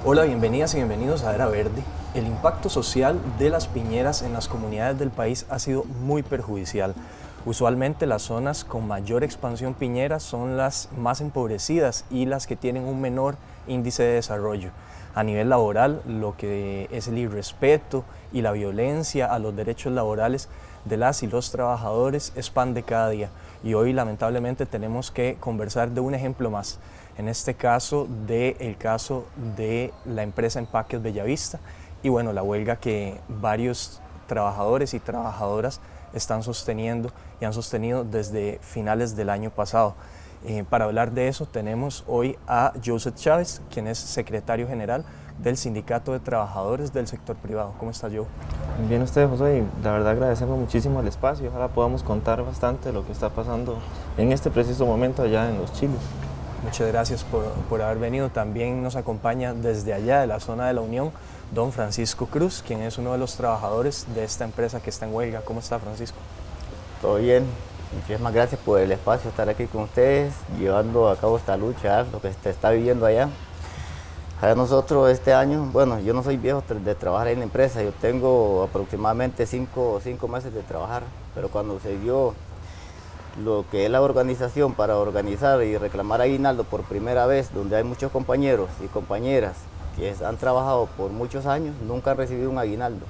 Hola, bienvenidas y bienvenidos a Era Verde. El impacto social de las piñeras en las comunidades del país ha sido muy perjudicial. Usualmente las zonas con mayor expansión piñera son las más empobrecidas y las que tienen un menor índice de desarrollo. A nivel laboral, lo que es el irrespeto y la violencia a los derechos laborales de las y los trabajadores es pan de cada día. Y hoy lamentablemente tenemos que conversar de un ejemplo más. En este caso, del caso de la empresa Empaques Bellavista y bueno, la huelga que varios trabajadores y trabajadoras están sosteniendo y han sostenido desde finales del año pasado. Para hablar de eso tenemos hoy a Joseph Chávez, quien es secretario general del Sindicato de Trabajadores del Sector Privado. ¿Cómo está, Joe? Bien usted, José, y la verdad agradecemos muchísimo el espacio. Ojalá podamos contar bastante de lo que está pasando en este preciso momento allá en Los Chiles. Muchas gracias por haber venido. También nos acompaña desde allá, de la zona de la Unión, don Francisco Cruz, quien es uno de los trabajadores de esta empresa que está en huelga. ¿Cómo está, Francisco? Todo bien, muchísimas gracias por el espacio, estar aquí con ustedes, llevando a cabo esta lucha, lo que se está viviendo allá. A nosotros este año, bueno, yo no soy viejo de trabajar en la empresa, yo tengo aproximadamente cinco meses de trabajar, pero cuando se dio lo que es la organización para organizar y reclamar aguinaldo por primera vez, donde hay muchos compañeros y compañeras que han trabajado por muchos años, nunca han recibido un aguinaldo.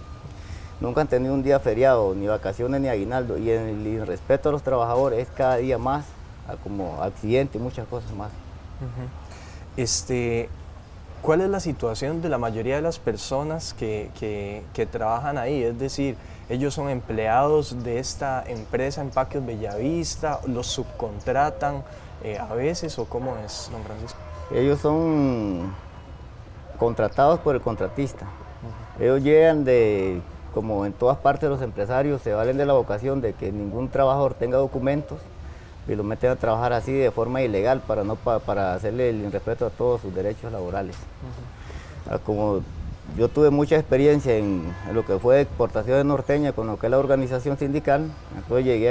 Nunca han tenido un día feriado, ni vacaciones, ni aguinaldo. Y el irrespeto a los trabajadores es cada día más, como accidente y muchas cosas más. ¿Cuál es la situación de la mayoría de las personas que trabajan ahí? Es decir, ¿ellos son empleados de esta empresa Empaques Bellavista? ¿Los subcontratan a veces o cómo es, don Francisco? Ellos son contratados por el contratista. Ellos llegan de, como en todas partes los empresarios, se valen de la vocación de que ningún trabajador tenga documentos y lo meten a trabajar así de forma ilegal para hacerle el irrespeto a todos sus derechos laborales. Como yo tuve mucha experiencia en lo que fue exportaciones norteñas con lo que es la organización sindical, entonces llegué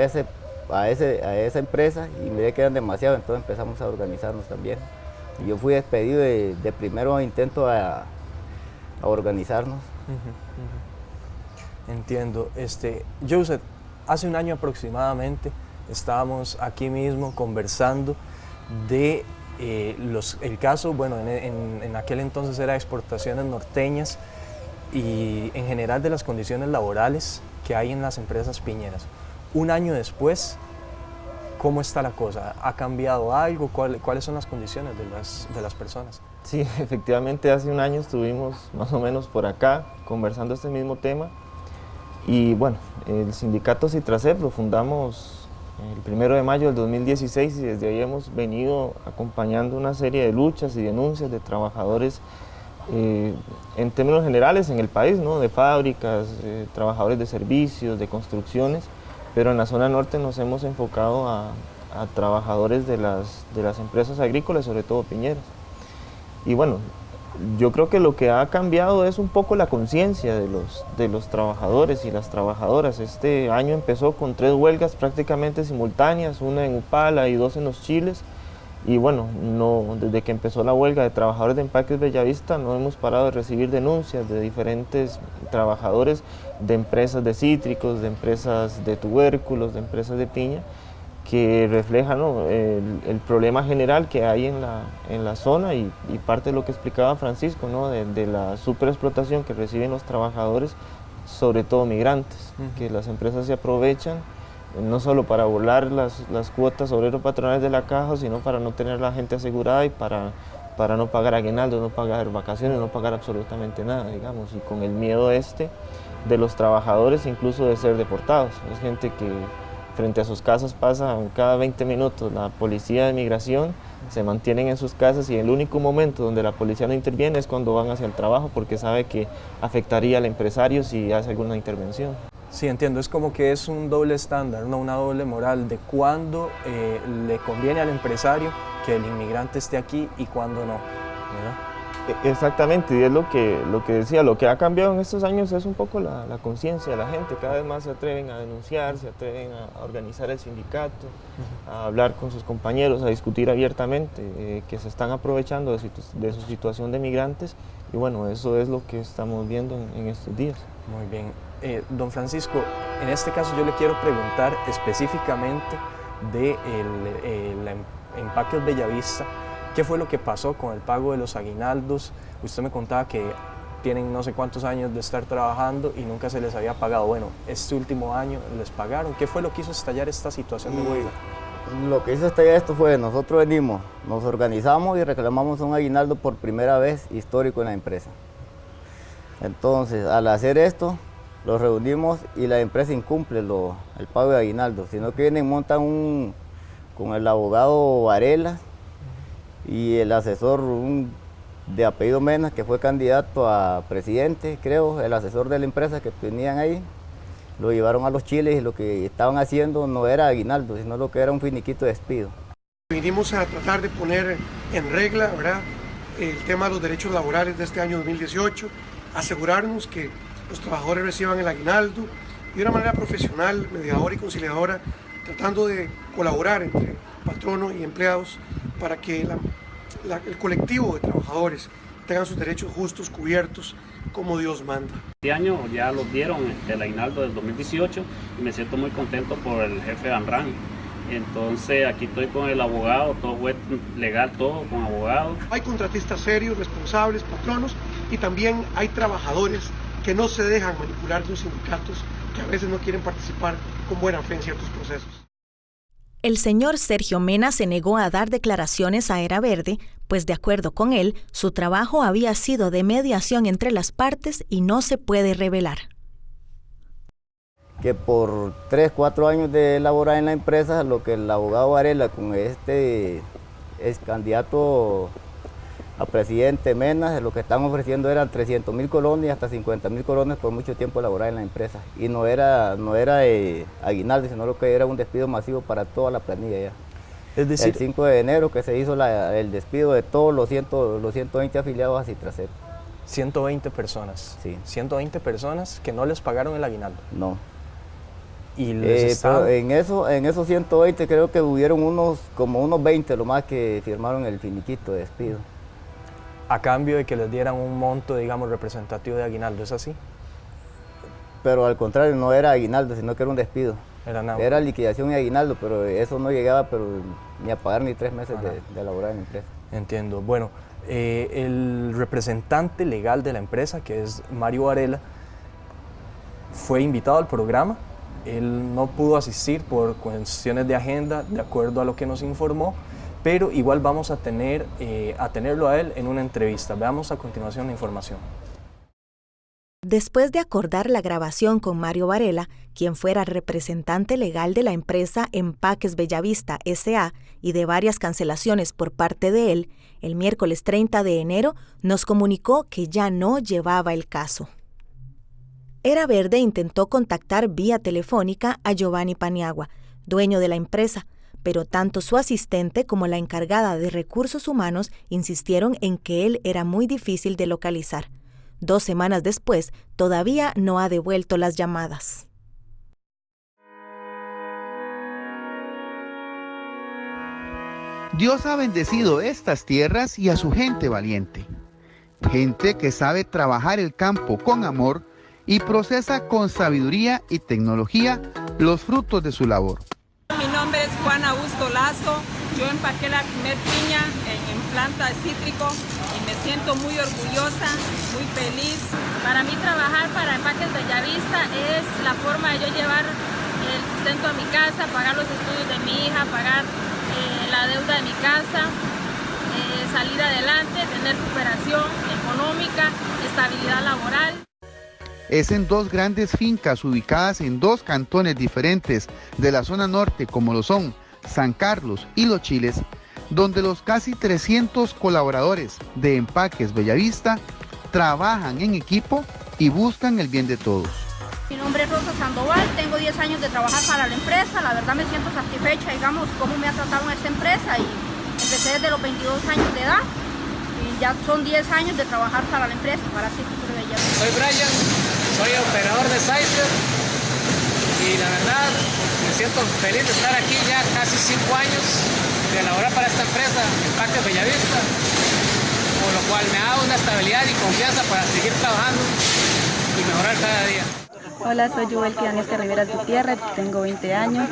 a esa empresa y miré que eran demasiados, entonces empezamos a organizarnos también. Y yo fui despedido de primero intento a organizarnos. Entiendo. Joseph, hace un año aproximadamente estábamos aquí mismo conversando de el caso, bueno, en aquel entonces era exportaciones norteñas y en general de las condiciones laborales que hay en las empresas piñeras. Un año después, ¿cómo está la cosa? ¿Ha cambiado algo? ¿Cuáles son las condiciones de las personas? Sí, efectivamente hace un año estuvimos más o menos por acá conversando este mismo tema y bueno, el sindicato Citracep lo fundamos el 1 de mayo del 2016 y desde ahí hemos venido acompañando una serie de luchas y denuncias de trabajadores en términos generales en el país, ¿no? De fábricas, trabajadores de servicios, de construcciones, pero en la zona norte nos hemos enfocado a trabajadores de las empresas agrícolas, sobre todo piñeras. Y bueno, yo creo que lo que ha cambiado es un poco la conciencia de los trabajadores y las trabajadoras. Este año empezó con 3 huelgas prácticamente simultáneas, una en Upala y 2 en Los Chiles. Y bueno, desde que empezó la huelga de trabajadores de Empaques Bellavista no hemos parado de recibir denuncias de diferentes trabajadores de empresas de cítricos, de empresas de tubérculos, de empresas de piña, que refleja, ¿no? el problema general que hay en la zona y parte de lo que explicaba Francisco, ¿no? de la superexplotación que reciben los trabajadores, sobre todo migrantes, que las empresas se aprovechan no solo para volar las cuotas obrero-patronales de la caja, sino para no tener la gente asegurada y para no pagar aguinaldo, no pagar vacaciones, no pagar absolutamente nada, digamos, y con el miedo de los trabajadores incluso de ser deportados. Es gente que frente a sus casas pasa cada 20 minutos la policía de migración, se mantienen en sus casas y el único momento donde la policía no interviene es cuando van hacia el trabajo porque sabe que afectaría al empresario si hace alguna intervención. Sí, entiendo, es como que es un doble estándar, ¿no? Una doble moral de cuándo le conviene al empresario que el inmigrante esté aquí y cuándo no, ¿verdad? Exactamente, y es lo que decía, lo que ha cambiado en estos años es un poco la conciencia de la gente, cada vez más se atreven a denunciar, se atreven a organizar el sindicato, a hablar con sus compañeros, a discutir abiertamente, que se están aprovechando de su situación de migrantes, y bueno, eso es lo que estamos viendo en estos días. Muy bien. Don Francisco, en este caso yo le quiero preguntar específicamente de Empaques Bellavista. ¿Qué fue lo que pasó con el pago de los aguinaldos? Usted me contaba que tienen no sé cuántos años de estar trabajando y nunca se les había pagado. Bueno, este último año les pagaron. ¿Qué fue lo que hizo estallar esta situación de huelga? Lo que hizo estallar esto fue, nosotros venimos, nos organizamos y reclamamos un aguinaldo por primera vez histórico en la empresa. Entonces, al hacer esto, los reunimos y la empresa incumple el pago de aguinaldo, sino que vienen y montan con el abogado Varela y el asesor de apellido Mena, que fue candidato a presidente, creo, el asesor de la empresa que tenían ahí, lo llevaron a los chiles y lo que estaban haciendo no era aguinaldo, sino lo que era un finiquito de despido. Vinimos a tratar de poner en regla, ¿verdad?, el tema de los derechos laborales de este año 2018, asegurarnos que los trabajadores reciban el aguinaldo y de una manera profesional, mediadora y conciliadora, tratando de colaborar entre patronos y empleados para que el colectivo de trabajadores tengan sus derechos justos, cubiertos, como Dios manda. Este año ya los dieron el aguinaldo del 2018 y me siento muy contento por el jefe Anran. Entonces aquí estoy con el abogado, todo fue legal, todo con abogado. Hay contratistas serios, responsables, patronos, y también hay trabajadores que no se dejan manipular de los sindicatos, que a veces no quieren participar con buena fe en ciertos procesos. El señor Sergio Mena se negó a dar declaraciones a Era Verde, pues de acuerdo con él, su trabajo había sido de mediación entre las partes y no se puede revelar. Que por 3-4 años de laborar en la empresa, lo que el abogado Varela con este ex candidato a presidente Mena, lo que están ofreciendo eran 300.000 colones y hasta 50.000 colones por mucho tiempo laborar en la empresa. Y no era aguinaldo, sino lo que era un despido masivo para toda la planilla ya. Es decir, el 5 de enero que se hizo el despido de todos los 120 afiliados a Citracep. 120 personas. Sí. 120 personas que no les pagaron el aguinaldo. No. Y les en esos 120 creo que hubieron como unos 20 lo más que firmaron el finiquito de despido. A cambio de que les dieran un monto, digamos, representativo de aguinaldo, ¿es así? Pero al contrario, no era aguinaldo, sino que era un despido. Era liquidación y aguinaldo, pero eso no llegaba ni a pagar ni 3 meses de laborar en la empresa. Entiendo. Bueno, el representante legal de la empresa, que es Mario Varela, fue invitado al programa. Él no pudo asistir por cuestiones de agenda, de acuerdo a lo que nos informó, pero igual vamos a tenerlo a él en una entrevista. Veamos a continuación la información. Después de acordar la grabación con Mario Varela, quien fuera representante legal de la empresa Empaques Bellavista S.A. y de varias cancelaciones por parte de él, el miércoles 30 de enero nos comunicó que ya no llevaba el caso. Era Verde intentó contactar vía telefónica a Giovanni Paniagua, dueño de la empresa, pero tanto su asistente como la encargada de recursos humanos insistieron en que él era muy difícil de localizar. 2 semanas después, todavía no ha devuelto las llamadas. Dios ha bendecido estas tierras y a su gente valiente. Gente que sabe trabajar el campo con amor y procesa con sabiduría y tecnología los frutos de su labor. Mi nombre es Juan Augusto Lazo. Yo empaqué la primer piña en planta de cítrico y me siento muy orgullosa, muy feliz. Para mí trabajar para Empaques Bellavista es la forma de yo llevar el sustento a mi casa, pagar los estudios de mi hija, pagar la deuda de mi casa, salir adelante, tener superación económica, estabilidad laboral. Es en 2 grandes fincas ubicadas en 2 cantones diferentes de la zona norte, como lo son San Carlos y Los Chiles, donde los casi 300 colaboradores de Empaques Bellavista trabajan en equipo y buscan el bien de todos. Mi nombre es Rosa Sandoval, tengo 10 años de trabajar para la empresa, la verdad me siento satisfecha, digamos, cómo me ha tratado esta empresa y empecé desde los 22 años de edad y ya son 10 años de trabajar para la empresa, para Cítrico de Bellavista. Soy Brian, soy operador de Sizer y la verdad me siento feliz de estar aquí ya casi 5 años de elaborar para esta empresa, Empaques Bellavista, por lo cual me da una estabilidad y confianza para seguir trabajando y mejorar cada día. Hola, soy Yubelki Daniesca Rivera Gutiérrez, tengo 20 años,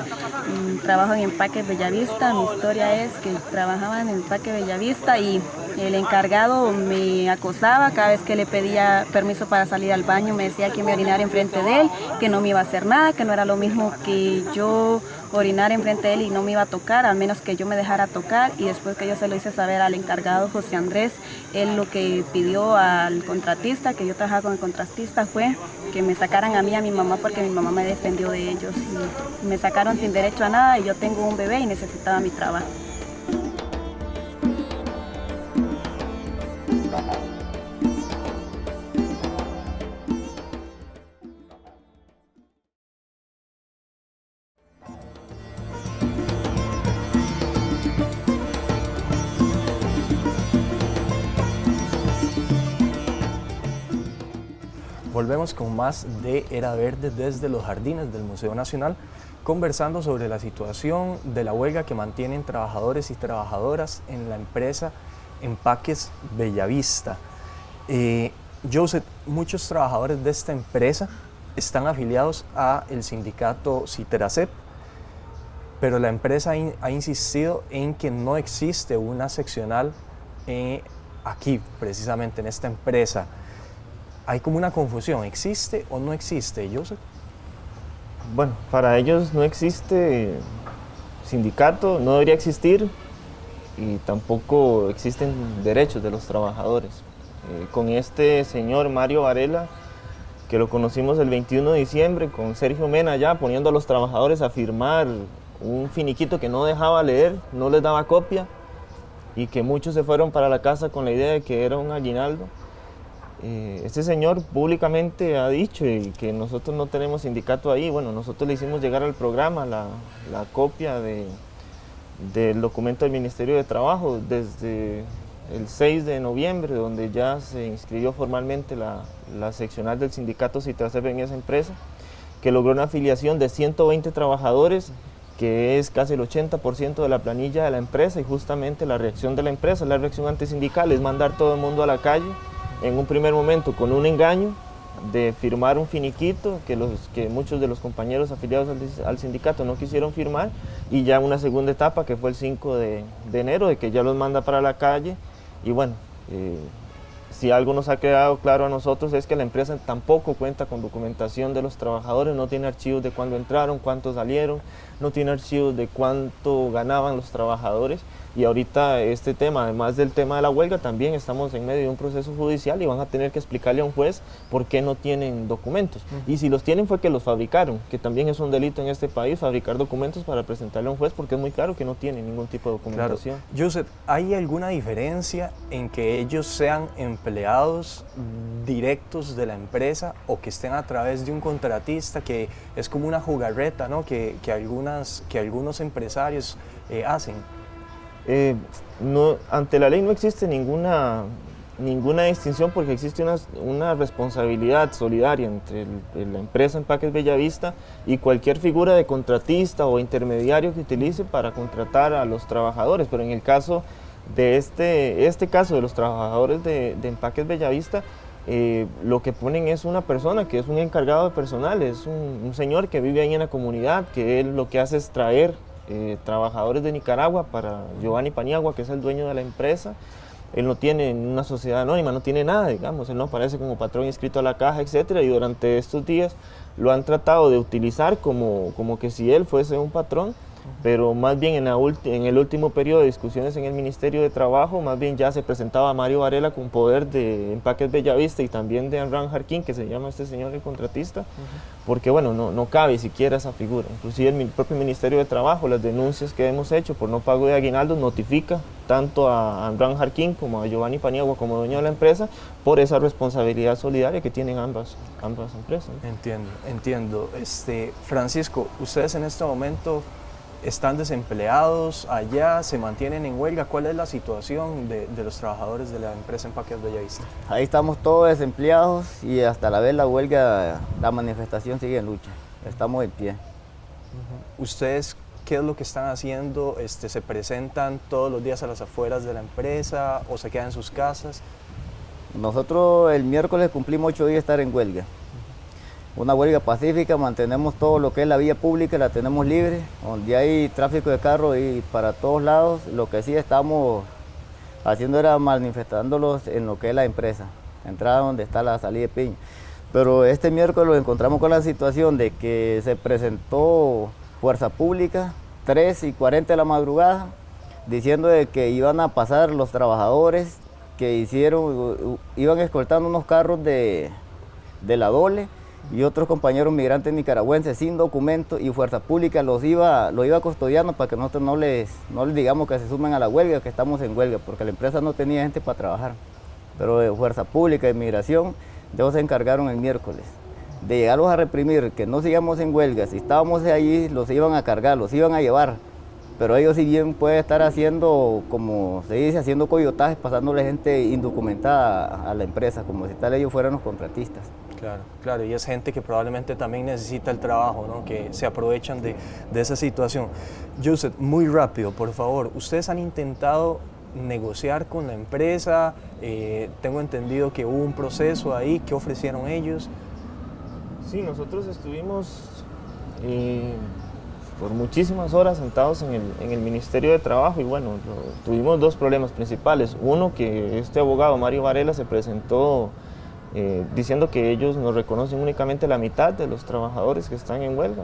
trabajo en Empaques Bellavista. Mi historia es que trabajaba en Empaques Bellavista y el encargado me acosaba cada vez que le pedía permiso para salir al baño, me decía que me orinara enfrente de él, que no me iba a hacer nada, que no era lo mismo que yo orinar enfrente de él y no me iba a tocar, al menos que yo me dejara tocar. Y después que yo se lo hice saber al encargado José Andrés, él lo que pidió al contratista, que yo trabajaba con el contratista, fue que me sacaran a mí y a mi mamá, porque mi mamá me defendió de ellos y me sacaron sin derecho a nada, y yo tengo un bebé y necesitaba mi trabajo. Volvemos con más de Era Verde desde los jardines del Museo Nacional, conversando sobre la situación de la huelga que mantienen trabajadores y trabajadoras en la empresa Empaques Bellavista. Joseph, muchos trabajadores de esta empresa están afiliados al sindicato Citracep, pero la empresa ha insistido en que no existe una seccional aquí, precisamente en esta empresa. Hay como una confusión, ¿existe o no existe, Joseph? Bueno, para ellos no existe sindicato, no debería existir, y tampoco existen derechos de los trabajadores. Con este señor Mario Varela, que lo conocimos el 21 de diciembre, con Sergio Mena ya poniendo a los trabajadores a firmar un finiquito que no dejaba leer, no les daba copia, y que muchos se fueron para la casa con la idea de que era un aguinaldo. Este señor públicamente ha dicho que nosotros no tenemos sindicato ahí. Bueno, nosotros le hicimos llegar al programa la copia del documento del Ministerio de Trabajo desde el 6 de noviembre, donde ya se inscribió formalmente la seccional del sindicato Citracep en esa empresa, que logró una afiliación de 120 trabajadores, que es casi el 80% de la planilla de la empresa, y justamente la reacción de la empresa, la reacción antisindical, es mandar todo el mundo a la calle, en un primer momento con un engaño de firmar un finiquito que muchos de los compañeros afiliados al sindicato no quisieron firmar, y ya una segunda etapa que fue el 5 de enero, de que ya los manda para la calle. Y bueno, si algo nos ha quedado claro a nosotros es que la empresa tampoco cuenta con documentación de los trabajadores, no tiene archivos de cuándo entraron, cuánto salieron, no tiene archivos de cuánto ganaban los trabajadores. Y ahorita este tema, además del tema de la huelga, también estamos en medio de un proceso judicial y van a tener que explicarle a un juez por qué no tienen documentos. Y si los tienen fue que los fabricaron, que también es un delito en este país, fabricar documentos para presentarle a un juez, porque es muy claro que no tienen ningún tipo de documentación. Claro. Joseph, ¿hay alguna diferencia en que ellos sean empleados directos de la empresa o que estén a través de un contratista, que es como una jugarreta, ¿no? que algunos empresarios hacen? No, ante la ley no existe ninguna distinción, porque existe una responsabilidad solidaria entre la empresa Empaques Bellavista y cualquier figura de contratista o intermediario que utilice para contratar a los trabajadores. Pero en el caso de este caso de los trabajadores de Empaques Bellavista, lo que ponen es una persona que es un encargado de personal, es un señor que vive ahí en la comunidad, que él lo que hace es traer trabajadores de Nicaragua para Giovanni Paniagua, que es el dueño de la empresa. Él no tiene una sociedad anónima, no tiene nada, digamos, él no aparece como patrón inscrito a la caja, etcétera, y durante estos días lo han tratado de utilizar como que si él fuese un patrón, pero más bien en el último periodo de discusiones en el Ministerio de Trabajo, más bien ya se presentaba a Mario Varela con poder de Empaques Bellavista y también de Amran Jarquín, que se llama este señor el contratista, porque bueno, no cabe siquiera esa figura. Inclusive el propio Ministerio de Trabajo, las denuncias que hemos hecho por no pago de aguinaldo, notifica tanto a Amran Jarquín como a Giovanni Paniagua como dueño de la empresa por esa responsabilidad solidaria que tienen ambas empresas. Entiendo. Francisco, ustedes en este momento ¿Están desempleados allá? ¿Se mantienen en huelga? ¿Cuál es la situación de los trabajadores de la empresa Empaques Bellavista? Ahí estamos todos desempleados y hasta la vez la huelga, la manifestación sigue en lucha. Estamos en pie. ¿Ustedes qué es lo que están haciendo? ¿Se presentan todos los días a las afueras de la empresa o se quedan en sus casas? Nosotros el miércoles cumplimos 8 días de estar en huelga. Una huelga pacífica, mantenemos todo lo que es la vía pública, la tenemos libre, donde hay tráfico de carros y para todos lados. Lo que sí estamos haciendo era manifestándolos en lo que es la empresa, entrada donde está la salida de Piña. Pero este miércoles nos encontramos con la situación de que se presentó Fuerza Pública, 3:40 de la madrugada, diciendo de que iban a pasar los trabajadores que iban escoltando unos carros de la Dole y otros compañeros migrantes nicaragüenses sin documento, y Fuerza Pública lo iba custodiando para que nosotros no les digamos que se sumen a la huelga, que estamos en huelga, porque la empresa no tenía gente para trabajar. Pero Fuerza Pública y Migración, ellos se encargaron el miércoles de llegarlos a reprimir, que no sigamos en huelga. Si estábamos allí, los iban a cargar, los iban a llevar. Pero ellos, si bien pueden estar haciendo, como se dice, haciendo coyotajes, pasándole gente indocumentada a la empresa, como si tal ellos fueran los contratistas. Claro, y es gente que probablemente también necesita el trabajo, ¿no? Que se aprovechan de esa situación. Joseph, muy rápido, por favor, ¿ustedes han intentado negociar con la empresa? Tengo entendido que hubo un proceso ahí. ¿Qué ofrecieron ellos? Sí, nosotros estuvimos por muchísimas horas sentados en el Ministerio de Trabajo y bueno, tuvimos dos problemas principales. Uno, que este abogado Mario Varela se presentó diciendo que ellos nos reconocen únicamente la mitad de los trabajadores que están en huelga,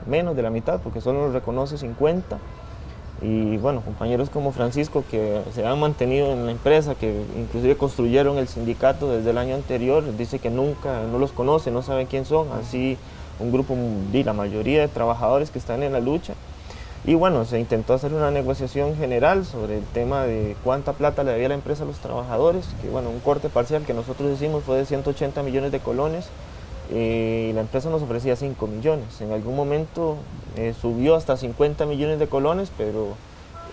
menos de la mitad, porque solo nos reconoce 50. Y bueno, compañeros como Francisco, que se han mantenido en la empresa, que inclusive construyeron el sindicato desde el año anterior, dice que no los conoce, no sabe quién son, así un grupo, la mayoría de trabajadores que están en la lucha. Y bueno, se intentó hacer una negociación general sobre el tema de cuánta plata le debía la empresa a los trabajadores, que bueno, un corte parcial que nosotros hicimos fue de 180 millones de colones, y la empresa nos ofrecía 5 millones. En algún momento subió hasta 50 millones de colones, pero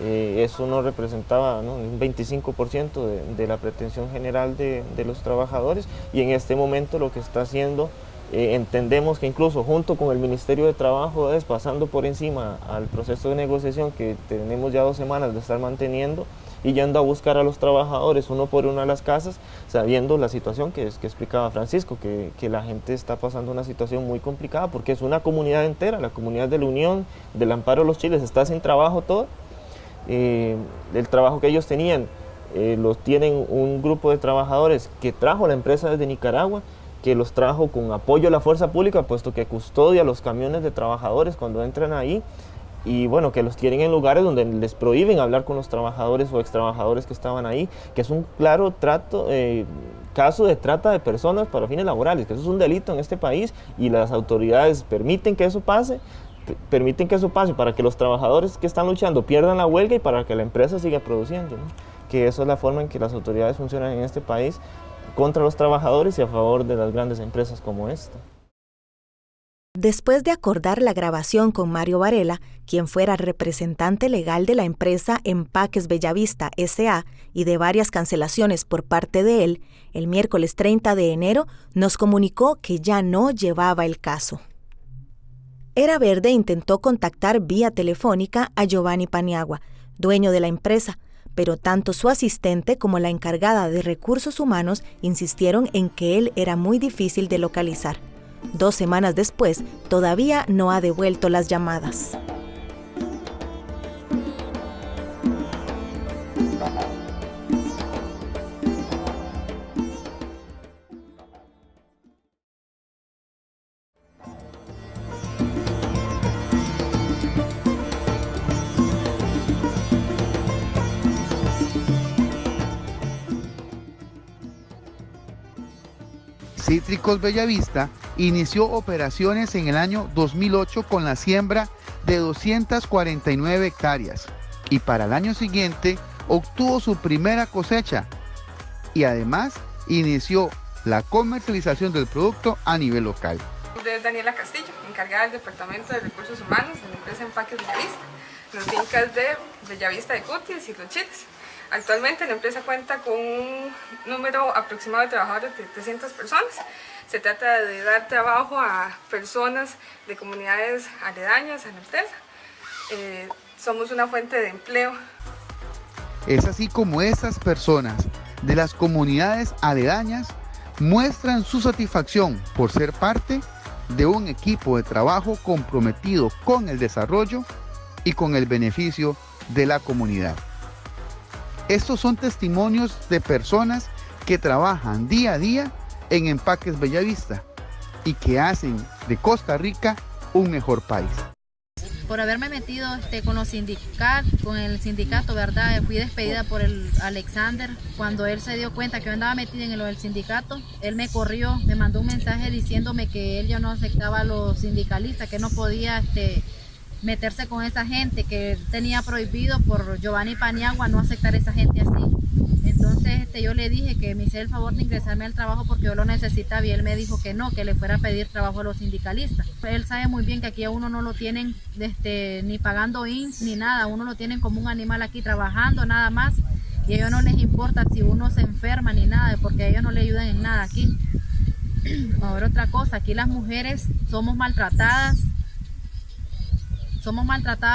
eso no representaba un 25% de la pretensión general de los trabajadores, y en este momento lo que está haciendo, entendemos que incluso junto con el Ministerio de Trabajo es pasando por encima al proceso de negociación que tenemos ya 2 semanas de estar manteniendo, y yendo a buscar a los trabajadores uno por uno a las casas, sabiendo la situación que explicaba Francisco, que la gente está pasando una situación muy complicada, porque es una comunidad entera, la comunidad de la Unión, del Amparo de los Chiles, está sin trabajo todo. El trabajo que ellos tenían, los tienen un grupo de trabajadores que trajo la empresa desde Nicaragua, que los trajo con apoyo a la fuerza pública, puesto que custodia los camiones de trabajadores cuando entran ahí, y bueno, que los tienen en lugares donde les prohíben hablar con los trabajadores o extrabajadores que estaban ahí, que es un claro caso de trata de personas para fines laborales, que eso es un delito en este país, y las autoridades permiten que eso pase para que los trabajadores que están luchando pierdan la huelga y para que la empresa siga produciendo, ¿no? Que eso es la forma en que las autoridades funcionan en este país, contra los trabajadores y a favor de las grandes empresas como esta. Después de acordar la grabación con Mario Varela, quien fuera representante legal de la empresa Empaques Bellavista S.A. y de varias cancelaciones por parte de él, el miércoles 30 de enero nos comunicó que ya no llevaba el caso. Era Verde intentó contactar vía telefónica a Giovanni Paniagua, dueño de la empresa, pero tanto su asistente como la encargada de recursos humanos insistieron en que él era muy difícil de localizar. 2 semanas después, todavía no ha devuelto las llamadas. Cítricos Bellavista inició operaciones en el año 2008 con la siembra de 249 hectáreas y para el año siguiente obtuvo su primera cosecha y además inició la comercialización del producto a nivel local. De Daniela Castillo, encargada del Departamento de Recursos Humanos de la empresa Empaques Bellavista. las fincas de Bellavista de Cutis y Los Chiles. Actualmente la empresa cuenta con un número aproximado de trabajadores de 300 personas. Se trata de dar trabajo a personas de comunidades aledañas a la empresa. Somos una fuente de empleo. Es así como estas personas de las comunidades aledañas muestran su satisfacción por ser parte de un equipo de trabajo comprometido con el desarrollo y con el beneficio de la comunidad. Estos son testimonios de personas que trabajan día a día en Empaques Bellavista y que hacen de Costa Rica un mejor país. Por haberme metido con el sindicato, ¿verdad? Fui despedida por el Alexander. Cuando él se dio cuenta que yo andaba metida en lo del sindicato, él me corrió, me mandó un mensaje diciéndome que él ya no aceptaba a los sindicalistas, que no podía meterse con esa gente, que tenía prohibido por Giovanni Paniagua no aceptar a esa gente así. Entonces yo le dije que me hiciera el favor de ingresarme al trabajo porque yo lo necesitaba y él me dijo que no, que le fuera a pedir trabajo a los sindicalistas. Él sabe muy bien que aquí a uno no lo tienen ni pagando INS ni nada, uno lo tienen como un animal aquí trabajando nada más y a ellos no les importa si uno se enferma ni nada porque a ellos no le ayudan en nada aquí. Ahora otra cosa, aquí las mujeres somos maltratadas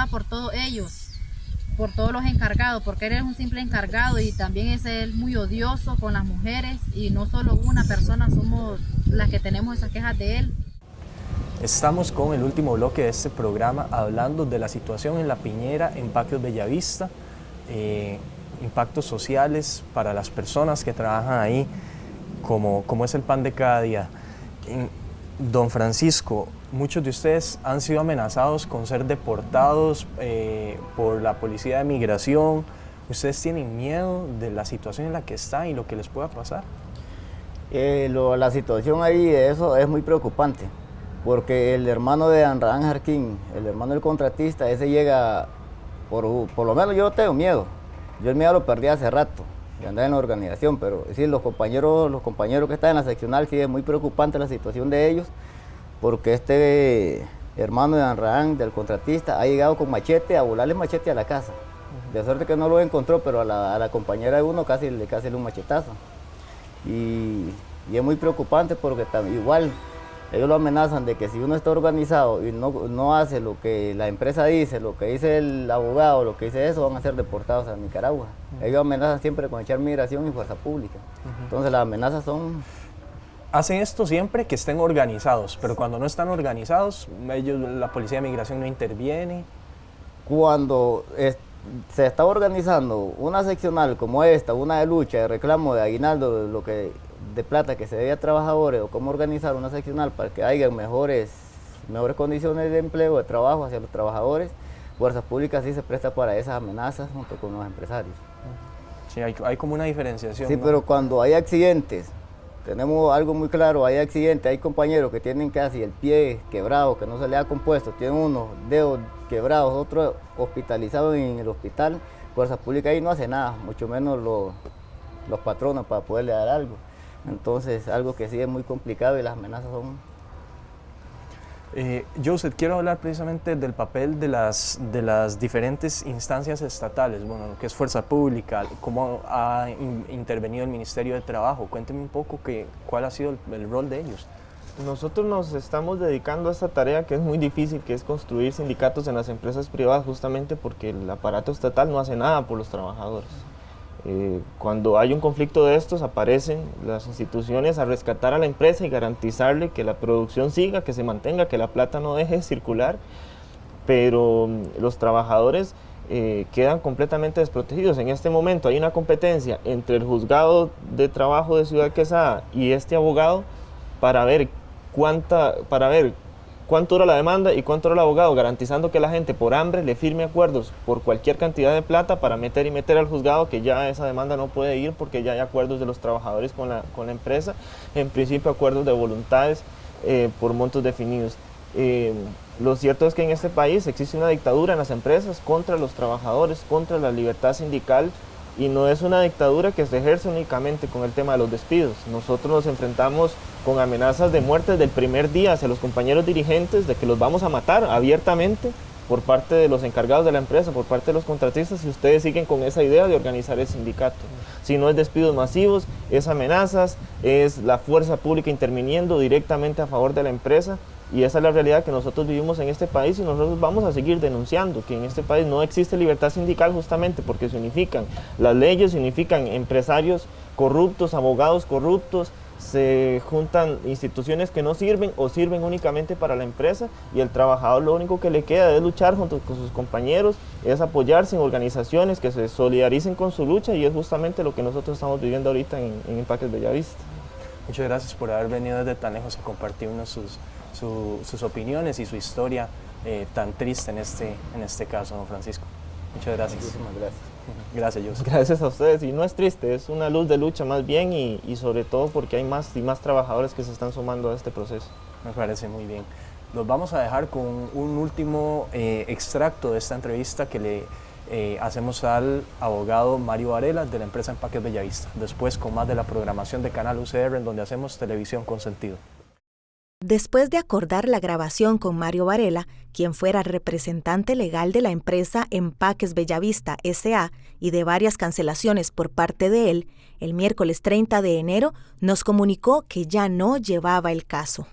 por todos ellos, por todos los encargados, porque él es un simple encargado y también es él muy odioso con las mujeres y no solo una persona somos las que tenemos esas quejas de él. Estamos con el último bloque de este programa hablando de la situación en La Piñera, Empaques Bellavista, impactos sociales para las personas que trabajan ahí, como es el pan de cada día. Don Francisco, muchos de ustedes han sido amenazados con ser deportados por la Policía de Migración. ¿Ustedes tienen miedo de la situación en la que están y lo que les pueda pasar? La situación ahí de eso es muy preocupante, porque el hermano de Anran Jarquín, el hermano del contratista, ese llega, por lo menos yo tengo miedo. Yo el miedo lo perdí hace rato, de andar en la organización, pero sí, los compañeros que están en la seccional, sí es muy preocupante la situación de ellos, porque este hermano de Anran, del contratista, ha llegado con machete, a volarle machete a la casa. De suerte que no lo encontró, pero a la compañera de uno casi le un machetazo. Y es muy preocupante porque igual ellos lo amenazan de que si uno está organizado y no hace lo que la empresa dice, lo que dice el abogado, lo que dice eso, van a ser deportados a Nicaragua. Ellos amenazan siempre con echar migración y fuerza pública. Entonces las amenazas son... Hacen esto siempre que estén organizados, pero cuando no están organizados, la Policía de Migración no interviene. Cuando se está organizando una seccional como esta, una de lucha, de reclamo de aguinaldo, de plata que se debe a trabajadores, o cómo organizar una seccional para que haya mejores condiciones de empleo, de trabajo hacia los trabajadores, Fuerzas Públicas sí se presta para esas amenazas junto con los empresarios. Sí, hay como una diferenciación. Sí, ¿no? Pero cuando hay accidentes, tenemos algo muy claro, hay accidentes, hay compañeros que tienen casi el pie quebrado, que no se le ha compuesto, tienen unos dedos quebrados, otros hospitalizados en el hospital, Fuerzas Públicas ahí no hace nada, mucho menos los patronos para poderle dar algo. Entonces, algo que sí es muy complicado y las amenazas son... Joseph, quiero hablar precisamente del papel de las diferentes instancias estatales, bueno, lo que es Fuerza Pública, cómo ha intervenido el Ministerio de Trabajo. Cuénteme un poco cuál ha sido el rol de ellos. Nosotros nos estamos dedicando a esta tarea que es muy difícil, que es construir sindicatos en las empresas privadas, justamente porque el aparato estatal no hace nada por los trabajadores. Cuando hay un conflicto de estos, aparecen las instituciones a rescatar a la empresa y garantizarle que la producción siga, que se mantenga, que la plata no deje de circular, pero los trabajadores quedan completamente desprotegidos. En este momento hay una competencia entre el juzgado de trabajo de Ciudad Quesada y este abogado para ver cuánto dura la demanda y cuánto dura el abogado, garantizando que la gente por hambre le firme acuerdos por cualquier cantidad de plata para meter al juzgado que ya esa demanda no puede ir porque ya hay acuerdos de los trabajadores con la empresa, en principio acuerdos de voluntades por montos definidos. Lo cierto es que en este país existe una dictadura en las empresas contra los trabajadores, contra la libertad sindical, y no es una dictadura que se ejerce únicamente con el tema de los despidos. Nosotros nos enfrentamos con amenazas de muerte desde el primer día hacia los compañeros dirigentes, de que los vamos a matar abiertamente, por parte de los encargados de la empresa, por parte de los contratistas, si ustedes siguen con esa idea de organizar el sindicato. Si no es despidos masivos, es amenazas, es la fuerza pública interviniendo directamente a favor de la empresa, y esa es la realidad que nosotros vivimos en este país, y nosotros vamos a seguir denunciando que en este país no existe libertad sindical, justamente porque se unifican las leyes, se unifican empresarios corruptos, abogados corruptos, se juntan instituciones que no sirven o sirven únicamente para la empresa, y el trabajador lo único que le queda es luchar junto con sus compañeros, es apoyarse en organizaciones que se solidaricen con su lucha, y es justamente lo que nosotros estamos viviendo ahorita en Empaques Bellavista. Muchas gracias por haber venido desde tan lejos a compartirnos sus opiniones y su historia tan triste en este caso, don Francisco. Muchas gracias. Muchísimas gracias. Gracias, José. Gracias a ustedes, y no es triste, es una luz de lucha más bien, y sobre todo porque hay más y más trabajadores que se están sumando a este proceso. Me parece muy bien. Los vamos a dejar con un último extracto de esta entrevista que le hacemos al abogado Mario Varela de la empresa Empaques Bellavista. Después con más de la programación de Canal UCR, en donde hacemos televisión con sentido. Después de acordar la grabación con Mario Varela, quien fuera representante legal de la empresa Empaques Bellavista S.A. y de varias cancelaciones por parte de él, el miércoles 30 de enero nos comunicó que ya no llevaba el caso.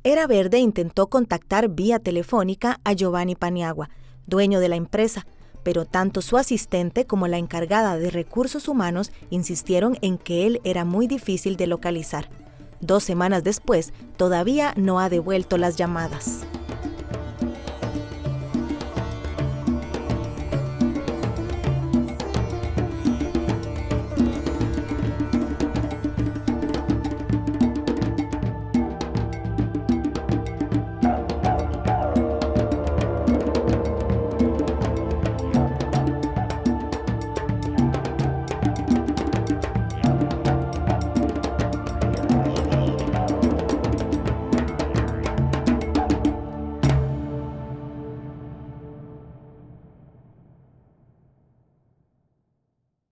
Era Verde intentó contactar vía telefónica a Giovanni Paniagua, dueño de la empresa, pero tanto su asistente como la encargada de recursos humanos insistieron en que él era muy difícil de localizar. 2 semanas después, todavía no ha devuelto las llamadas.